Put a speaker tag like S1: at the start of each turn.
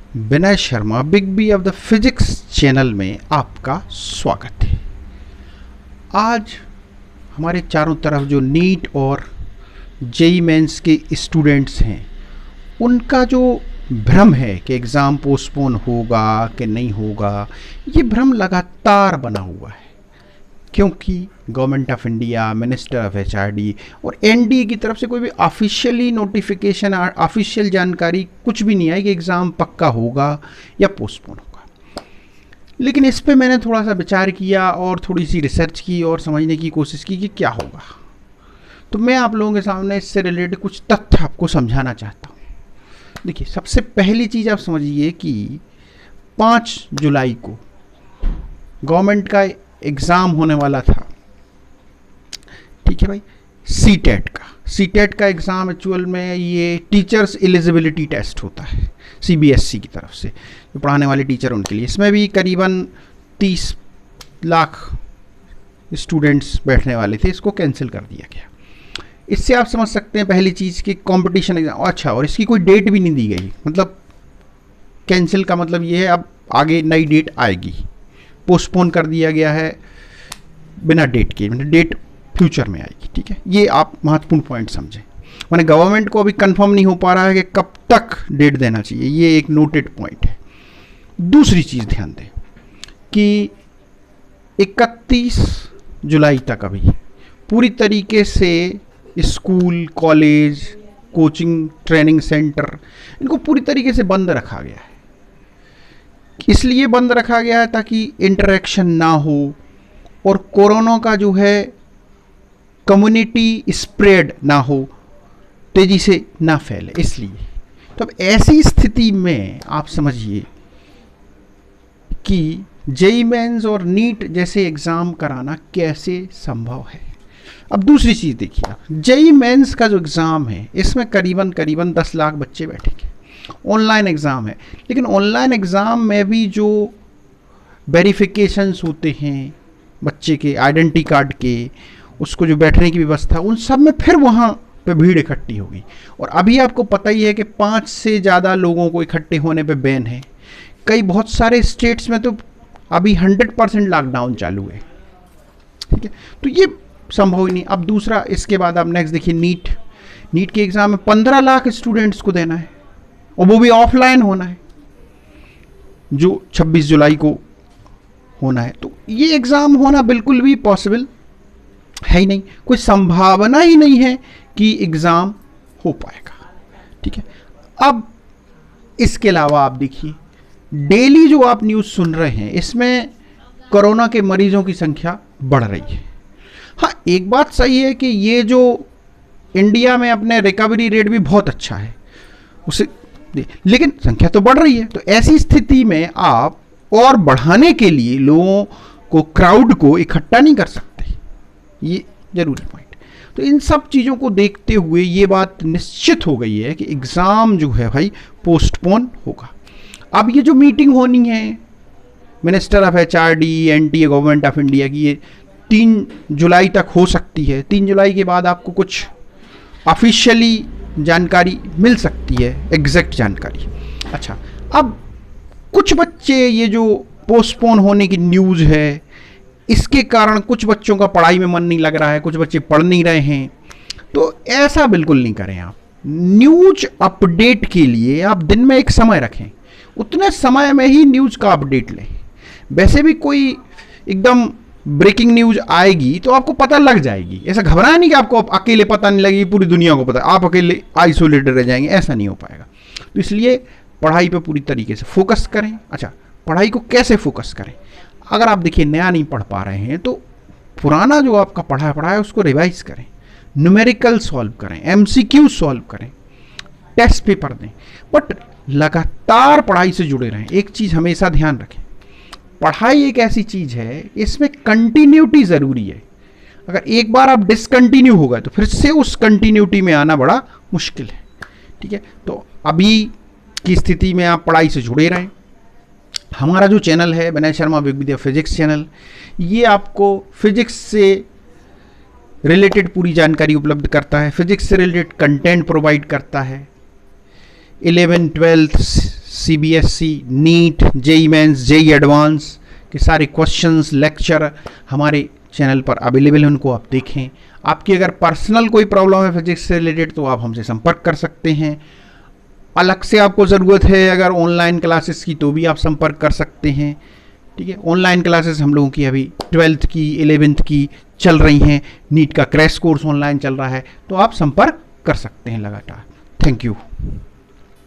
S1: Vinay Sharma big B of the physics channel में आपका स्वागत है। आज हमारे चारों तरफ जो नीट और जेईई मेंस के स्टूडेंट्स हैं उनका जो भ्रम है कि एग्ज़ाम पोस्टपोन होगा कि नहीं होगा, ये भ्रम लगातार बना हुआ है क्योंकि government of India, minister of HRD और एनडीए की तरफ से कोई भी ऑफिशियली नोटिफिकेशन, ऑफिशियल जानकारी कुछ भी नहीं आई कि एग्ज़ाम पक्का होगा या पोस्टपोन होगा। लेकिन इस पे मैंने थोड़ा सा विचार किया और थोड़ी सी रिसर्च की और समझने की कोशिश की कि क्या होगा। तो मैं आप लोगों के सामने इससे रिलेटेड कुछ तथ्य आपको समझाना चाहता हूँ। देखिए, सबसे पहली चीज़ आप समझिए कि 5 जुलाई को गवर्नमेंट का एग्ज़ाम होने वाला था, ठीक है भाई, सीटेट का एग्ज़ाम एक्चुअल में ये टीचर्स एलिजिबिलिटी टेस्ट होता है सीबीएसई की तरफ से, जो पढ़ाने वाले टीचर उनके लिए। इसमें भी करीबन 30 लाख स्टूडेंट्स बैठने वाले थे, इसको कैंसिल कर दिया गया। इससे आप समझ सकते हैं पहली चीज़ कि कंपटीशन एग्जाम, अच्छा, और इसकी कोई डेट भी नहीं दी गई, मतलब कैंसिल का मतलब ये है अब आगे नई डेट आएगी, पोस्टपोन कर दिया गया है बिना डेट के, मतलब डेट फ्यूचर में आएगी। ठीक है, ये आप महत्वपूर्ण पॉइंट समझें। माने गवर्नमेंट को अभी कंफर्म नहीं हो पा रहा है कि कब तक डेट देना चाहिए, ये एक नोटेड पॉइंट है। दूसरी चीज़ ध्यान दें कि 31 जुलाई तक अभी पूरी तरीके से school, college, coaching, training centre, इनको पूरी तरीके से बंद रखा गया है। इसलिए बंद रखा गया है ताकि इंटरेक्शन ना हो और कोरोना का जो है कम्युनिटी स्प्रेड ना हो, तेजी से ना फैले, इसलिए। तो अब ऐसी स्थिति में आप समझिए कि जेईई मेंस और नीट जैसे एग्ज़ाम कराना कैसे संभव है। अब दूसरी चीज़ देखिए, जेईई मेंस का जो एग्ज़ाम है इसमें करीबन 10 लाख बच्चे बैठेंगे। ऑनलाइन एग्ज़ाम है, लेकिन ऑनलाइन एग्ज़ाम में भी जो वेरिफिकेशंस होते हैं बच्चे के आइडेंटिटी कार्ड के, उसको जो बैठने की व्यवस्था, उन सब में फिर वहाँ पे भीड़ इकट्ठी होगी। और अभी आपको पता ही है कि 5 से ज़्यादा लोगों को इकट्ठे होने पे बैन है। बहुत सारे स्टेट्स में तो अभी 100% लॉकडाउन चालू है। ठीक है, तो ये संभव ही नहीं। अब दूसरा, इसके बाद आप नेक्स्ट देखिए, नीट के एग्ज़ाम में 15 लाख स्टूडेंट्स को देना है और वो भी ऑफलाइन होना है, जो 26 जुलाई को होना है। तो ये एग्ज़ाम होना बिल्कुल भी पॉसिबल है ही नहीं, कोई संभावना ही नहीं है कि एग्ज़ाम हो पाएगा। ठीक है, अब इसके अलावा आप देखिए, डेली जो आप न्यूज़ सुन रहे हैं इसमें कोरोना के मरीजों की संख्या बढ़ रही है। हाँ, एक बात सही है कि ये जो इंडिया में अपने रिकवरी रेट भी बहुत अच्छा है उसे, लेकिन संख्या तो बढ़ रही है। तो ऐसी स्थिति में आप और बढ़ाने के लिए लोगों को, क्राउड को इकट्ठा नहीं कर सकते, ये जरूरी पॉइंट। तो इन सब चीज़ों को देखते हुए ये बात निश्चित हो गई है कि एग्ज़ाम जो है भाई पोस्टपोन होगा। अब ये जो मीटिंग होनी है minister of HRD, NDA, government of India की, ये 3 जुलाई तक हो सकती है। 3 जुलाई के बाद आपको कुछ ऑफिशियली जानकारी मिल सकती है, एग्जैक्ट जानकारी। अच्छा, अब कुछ बच्चे, ये जो पोस्टपोन होने की न्यूज़ है इसके कारण कुछ बच्चों का पढ़ाई में मन नहीं लग रहा है, कुछ बच्चे पढ़ नहीं रहे हैं, तो ऐसा बिल्कुल नहीं करें आप। न्यूज अपडेट के लिए आप दिन में एक समय रखें, उतने समय में ही न्यूज़ का अपडेट लें। वैसे भी कोई एकदम ब्रेकिंग न्यूज़ आएगी तो आपको पता लग जाएगी, ऐसा घबराए नहीं कि आपको अकेले पता नहीं लगेगी, पूरी दुनिया को पता, आप अकेले आइसोलेटेड रह जाएंगे, ऐसा नहीं हो पाएगा। तो इसलिए पढ़ाई पे पूरी तरीके से फोकस करें। अच्छा, पढ़ाई को कैसे फोकस करें? अगर आप देखिए नया नहीं पढ़ पा रहे हैं तो पुराना जो आपका पढ़ा है उसको रिवाइज करें, न्यूमेरिकल सॉल्व करें, एमसीक्यू सॉल्व करें, टेस्ट पेपर दें, बट लगातार पढ़ाई से जुड़े रहें। एक चीज़ हमेशा ध्यान रखें, पढ़ाई एक ऐसी चीज़ है, इसमें कंटिन्यूटी ज़रूरी है। अगर एक बार आप डिसकंटिन्यू हो गए तो फिर से उस कंटिन्यूटी में आना बड़ा मुश्किल है। ठीक है, तो अभी की स्थिति में आप पढ़ाई से जुड़े रहें। हमारा जो चैनल है Vinay Sharma big B physics channel, ये आपको फिजिक्स से रिलेटेड पूरी जानकारी उपलब्ध करता है, फिजिक्स से रिलेटेड कंटेंट प्रोवाइड करता है। 11th 12th CBSE, NEET, JEE Mains, JEE Advance के सारे क्वेश्चंस, लेक्चर हमारे चैनल पर अवेलेबल है, उनको आप देखें। आपकी अगर पर्सनल कोई प्रॉब्लम है फिजिक्स से रिलेटेड तो आप हमसे संपर्क कर सकते हैं। अलग से आपको ज़रूरत है अगर ऑनलाइन क्लासेस की तो भी आप संपर्क कर सकते हैं। ठीक है, ऑनलाइन क्लासेस हम लोगों की अभी 12th की 11th की चल रही हैं, नीट का क्रैश कोर्स ऑनलाइन चल रहा है, तो आप संपर्क कर सकते हैं लगातार। Thank you.